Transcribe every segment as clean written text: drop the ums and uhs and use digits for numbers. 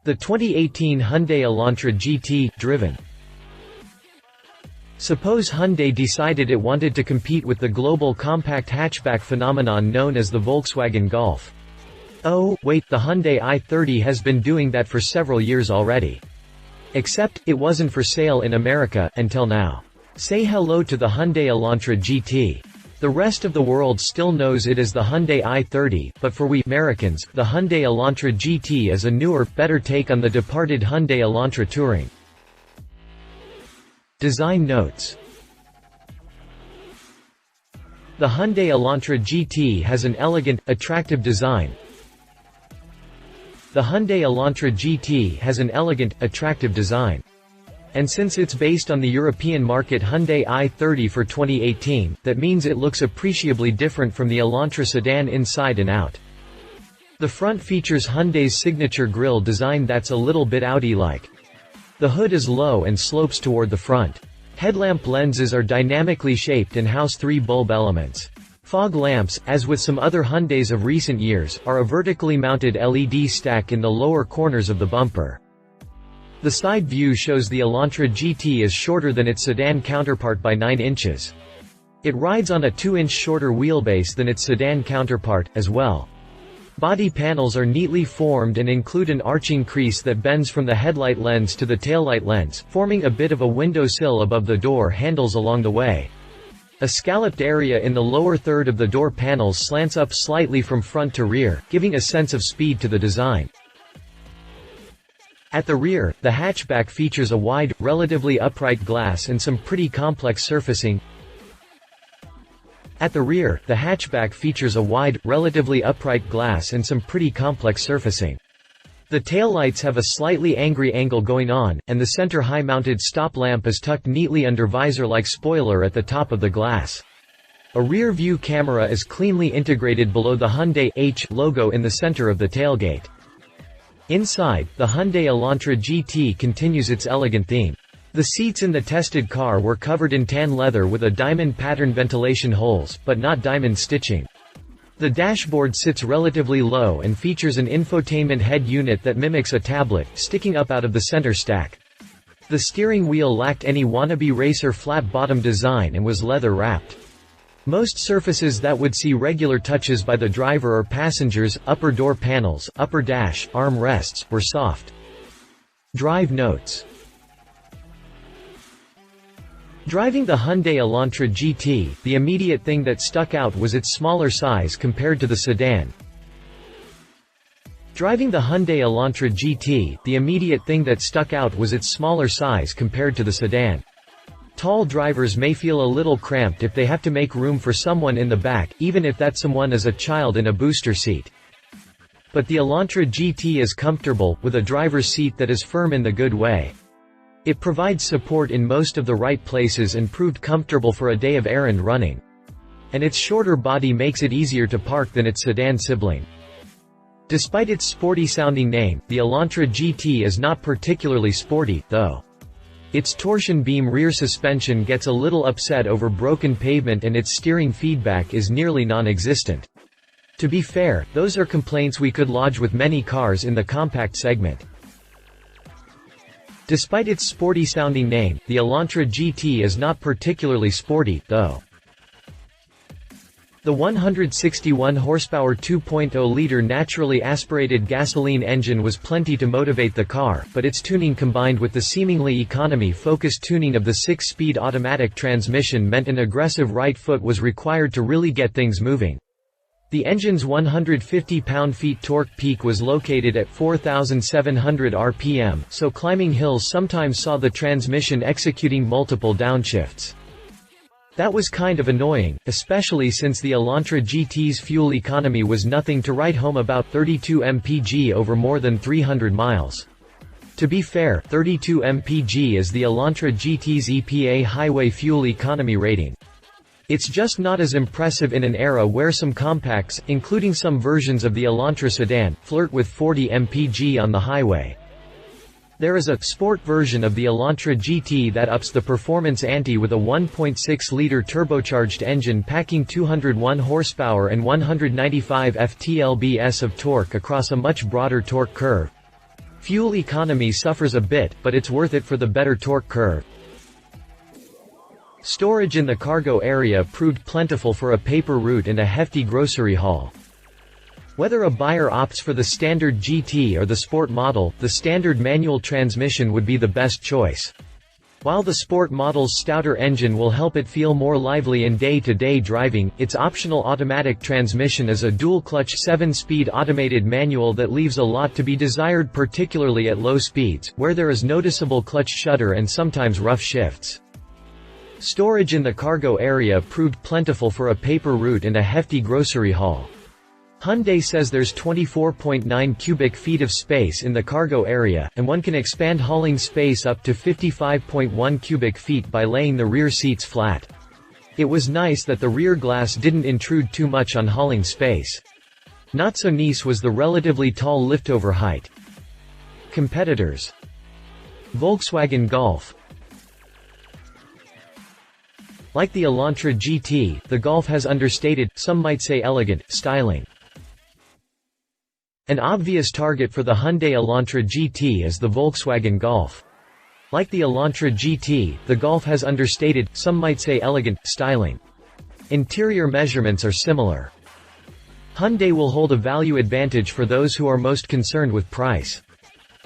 The 2018 Hyundai Elantra GT, driven. Suppose Hyundai decided it wanted to compete with the global compact hatchback phenomenon known as the Volkswagen Golf. Oh, wait, the Hyundai i30 has been doing that for several years already. Except, it wasn't for sale in America, until now. Say hello to the Hyundai Elantra GT. The rest of the world still knows it as the Hyundai i30, but for we Mericans, the Hyundai Elantra GT is a newer, better take on the departed Hyundai Elantra Touring. Design notes. The Hyundai Elantra GT has an elegant, attractive design. The Hyundai Elantra GT has an elegant, attractive design. And since it's based on the European market Hyundai i30 for 2018, that means it looks appreciably different from the Elantra sedan inside and out. The front features Hyundai's signature grille design that's a little bit Audi-like. The hood is low and slopes toward the front. Headlamp lenses are dynamically shaped and house 3 bulb elements. Fog lamps, as with some other Hyundais of recent years, are a vertically mounted LED stack in the lower corners of the bumper. The side view shows the Elantra GT is shorter than its sedan counterpart by 9 inches. It rides on a 2-inch shorter wheelbase than its sedan counterpart, as well. Body panels are neatly formed and include an arching crease that bends from the headlight lens to the taillight lens, forming a bit of a window sill above the door handles along the way. A scalloped area in the lower third of the door panels slants up slightly from front to rear, giving a sense of speed to the design. At the rear, the hatchback features a wide, relatively upright glass and some pretty complex surfacing. The taillights have a slightly angry angle going on, and the center high-mounted stop lamp is tucked neatly under visor-like spoiler at the top of the glass. A rear-view camera is cleanly integrated below the Hyundai H logo in the center of the tailgate. Inside, the Hyundai Elantra GT continues its elegant theme. The seats in the tested car were covered in tan leather with a diamond pattern ventilation holes, but not diamond stitching. The dashboard sits relatively low and features an infotainment head unit that mimics a tablet, sticking up out of the center stack. The steering wheel lacked any wannabe racer flat-bottom design and was leather-wrapped. Most surfaces that would see regular touches by the driver or passengers, upper door panels, upper dash, arm rests, were soft. Drive notes. Driving the Hyundai Elantra GT, the immediate thing that stuck out was its smaller size compared to the sedan. Driving the Hyundai Elantra GT, the immediate thing that stuck out was its smaller size compared to the sedan. Tall drivers may feel a little cramped if they have to make room for someone in the back, even if that someone is a child in a booster seat. But the Elantra GT is comfortable, with a driver's seat that is firm in the good way. It provides support in most of the right places and proved comfortable for a day of errand running. And its shorter body makes it easier to park than its sedan sibling. Despite its sporty-sounding name, the Elantra GT is not particularly sporty, though. Its torsion beam rear suspension gets a little upset over broken pavement and its steering feedback is nearly non-existent. To be fair, those are complaints we could lodge with many cars in the compact segment. Despite its sporty-sounding name, the Elantra GT is not particularly sporty, though. The 161-horsepower 2.0-liter naturally aspirated gasoline engine was plenty to motivate the car, but its tuning combined with the seemingly economy-focused tuning of the 6-speed automatic transmission meant an aggressive right foot was required to really get things moving. The engine's 150 pound-feet torque peak was located at 4,700 rpm, so climbing hills sometimes saw the transmission executing multiple downshifts. That was kind of annoying, especially since the Elantra GT's fuel economy was nothing to write home about: 32 mpg over more than 300 miles. To be fair, 32 mpg is the Elantra GT's EPA highway fuel economy rating. It's just not as impressive in an era where some compacts, including some versions of the Elantra sedan, flirt with 40 mpg on the highway. There is a sport version of the Elantra GT that ups the performance ante with a 1.6-liter turbocharged engine packing 201 horsepower and 195 ft-lbs of torque across a much broader torque curve. Fuel economy suffers a bit, but it's worth it for the better torque curve. Storage in the cargo area proved plentiful for a paper route and a hefty grocery haul. Whether a buyer opts for the standard GT or the Sport model, the standard manual transmission would be the best choice. While the Sport model's stouter engine will help it feel more lively in day-to-day driving, its optional automatic transmission is a dual-clutch 7-speed automated manual that leaves a lot to be desired, particularly at low speeds, where there is noticeable clutch shudder and sometimes rough shifts. Storage in the cargo area proved plentiful for a paper route and a hefty grocery haul. Hyundai says there's 24.9 cubic feet of space in the cargo area, and one can expand hauling space up to 55.1 cubic feet by laying the rear seats flat. It was nice that the rear glass didn't intrude too much on hauling space. Not so nice was the relatively tall liftover height. Competitors: Volkswagen Golf. Like the Elantra GT, the Golf has understated, some might say elegant, styling. An obvious target for the Hyundai Elantra GT is the Volkswagen Golf. Like the Elantra GT, the Golf has understated, some might say elegant, styling. Interior measurements are similar. Hyundai will hold a value advantage for those who are most concerned with price.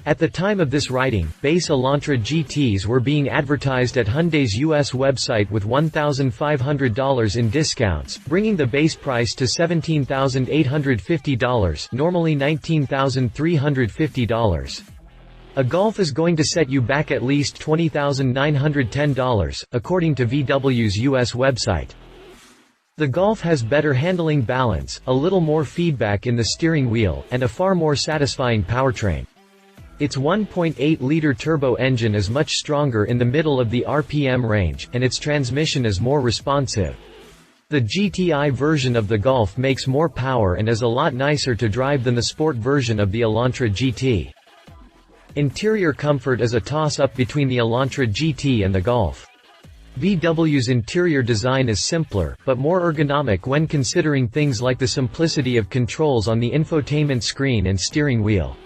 At the time of this writing, base Elantra GTs were being advertised at Hyundai's US website with $1,500 in discounts, bringing the base price to $17,850, normally $19,350. A Golf is going to set you back at least $20,910, according to VW's US website. The Golf has better handling balance, a little more feedback in the steering wheel, and a far more satisfying powertrain. Its 1.8-liter turbo engine is much stronger in the middle of the RPM range, and its transmission is more responsive. The GTI version of the Golf makes more power and is a lot nicer to drive than the Sport version of the Elantra GT. Interior comfort is a toss-up between the Elantra GT and the Golf. VW's interior design is simpler, but more ergonomic when considering things like the simplicity of controls on the infotainment screen and steering wheel.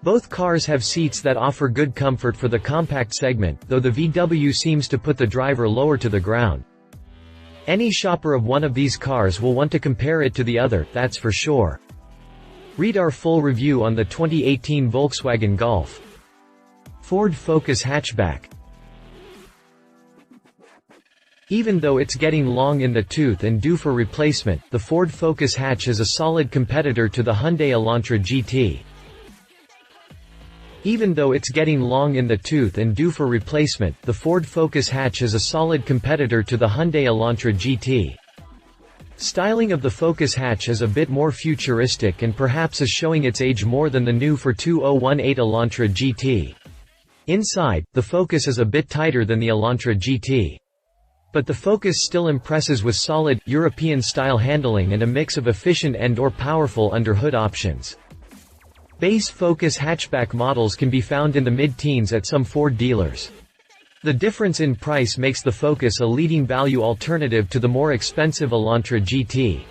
Both cars have seats that offer good comfort for the compact segment, though the VW seems to put the driver lower to the ground. Any shopper of one of these cars will want to compare it to the other, that's for sure. Read our full review on the 2018 Volkswagen Golf. Ford Focus hatchback. Even though it's getting long in the tooth and due for replacement, the Ford Focus hatch is a solid competitor to the Hyundai Elantra GT. Even though it's getting long in the tooth and due for replacement, the Ford Focus hatch is a solid competitor to the Hyundai Elantra GT. Styling of the Focus hatch is a bit more futuristic and perhaps is showing its age more than the new 2018 Elantra GT. Inside, the Focus is a bit tighter than the Elantra GT. But the Focus still impresses with solid, European-style handling and a mix of efficient and/or powerful under-hood options. Base Focus hatchback models can be found in the mid-teens at some Ford dealers. The difference in price makes the Focus a leading value alternative to the more expensive Elantra GT.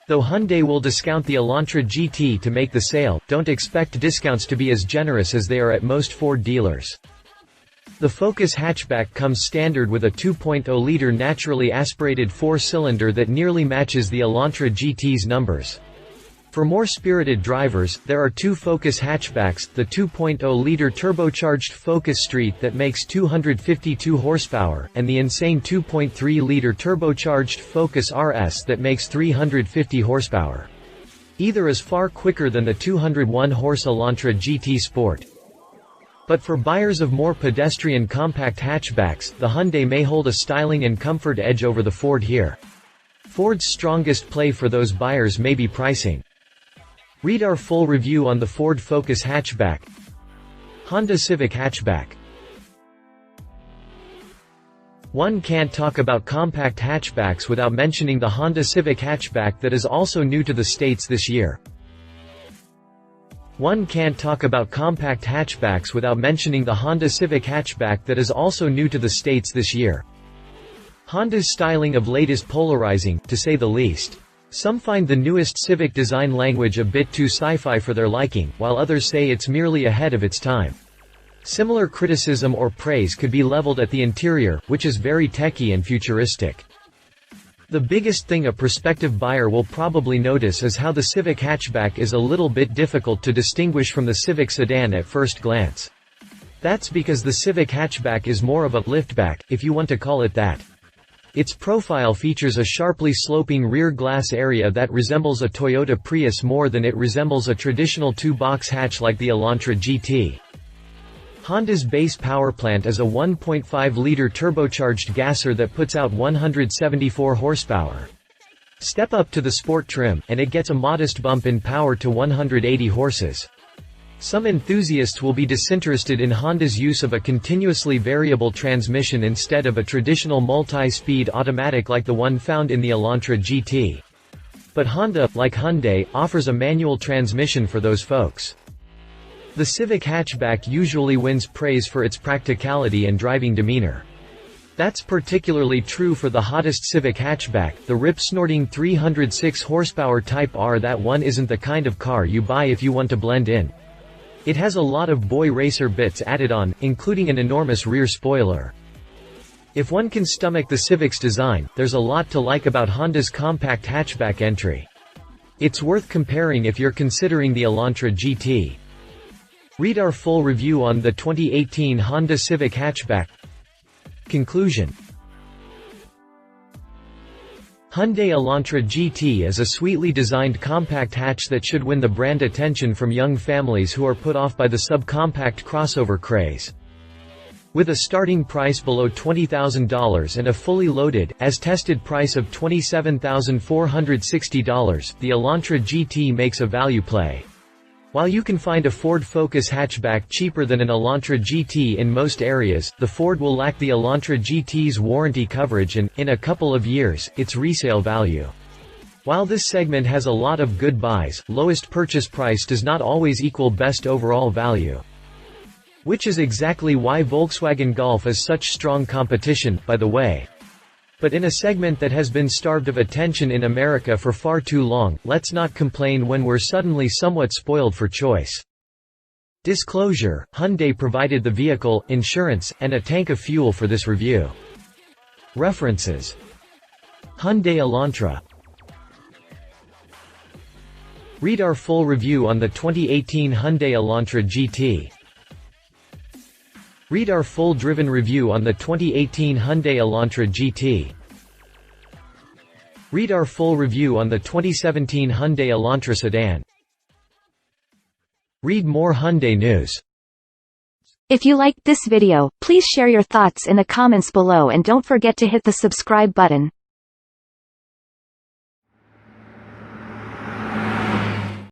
Though Hyundai will discount the Elantra GT to make the sale, don't expect discounts to be as generous as they are at most Ford dealers. The Focus hatchback comes standard with a 2.0-liter naturally aspirated 4-cylinder that nearly matches the Elantra GT's numbers. For more spirited drivers, there are two Focus hatchbacks, the 2.0-liter turbocharged Focus Street that makes 252 horsepower, and the insane 2.3-liter turbocharged Focus RS that makes 350 horsepower. Either is far quicker than the 201-horse Elantra GT Sport. But for buyers of more pedestrian compact hatchbacks, the Hyundai may hold a styling and comfort edge over the Ford here. Ford's strongest play for those buyers may be pricing. Read our full review on the Ford Focus hatchback. Honda Civic hatchback. One can't talk about compact hatchbacks without mentioning the Honda Civic hatchback that is also new to the States this year. One can't talk about compact hatchbacks without mentioning the Honda Civic hatchback that is also new to the States this year. Honda's styling of late is polarizing, to say the least. Some find the newest Civic design language a bit too sci-fi for their liking, while others say it's merely ahead of its time. Similar criticism or praise could be leveled at the interior, which is very techy and futuristic. The biggest thing a prospective buyer will probably notice is how the Civic hatchback is a little bit difficult to distinguish from the Civic sedan at first glance. That's because the Civic hatchback is more of a liftback, if you want to call it that. Its profile features a sharply sloping rear glass area that resembles a Toyota Prius more than it resembles a traditional two-box hatch like the Elantra GT. Honda's base powerplant is a 1.5-liter turbocharged gasser that puts out 174 horsepower. Step up to the sport trim, and it gets a modest bump in power to 180 horses. Some enthusiasts will be disinterested in Honda's use of a continuously variable transmission instead of a traditional multi-speed automatic like the one found in the Elantra GT. But Honda, like Hyundai, offers a manual transmission for those folks. The Civic hatchback usually wins praise for its practicality and driving demeanor. That's particularly true for the hottest Civic hatchback, the rip-snorting 306 horsepower Type R. That one isn't the kind of car you buy if you want to blend in. It has a lot of boy racer bits added on, including an enormous rear spoiler. If one can stomach the Civic's design, there's a lot to like about Honda's compact hatchback entry. It's worth comparing if you're considering the Elantra GT. Read our full review on the 2018 Honda Civic hatchback. Conclusion. Hyundai Elantra GT is a sweetly designed compact hatch that should win the brand attention from young families who are put off by the subcompact crossover craze. With a starting price below $20,000 and a fully loaded, as-tested price of $27,460, the Elantra GT makes a value play. While you can find a Ford Focus hatchback cheaper than an Elantra GT in most areas, the Ford will lack the Elantra GT's warranty coverage and, in a couple of years, its resale value. While this segment has a lot of good buys, lowest purchase price does not always equal best overall value. Which is exactly why Volkswagen Golf is such strong competition, by the way. But in a segment that has been starved of attention in America for far too long, let's not complain when we're suddenly somewhat spoiled for choice. Disclosure: Hyundai provided the vehicle, insurance, and a tank of fuel for this review. References: Hyundai Elantra. Read our full review on the 2018 Hyundai Elantra GT. Read our full driven review on the 2018 Hyundai Elantra GT. Read our full review on the 2017 Hyundai Elantra sedan. Read more Hyundai news. If you liked this video, please share your thoughts in the comments below and don't forget to hit the subscribe button.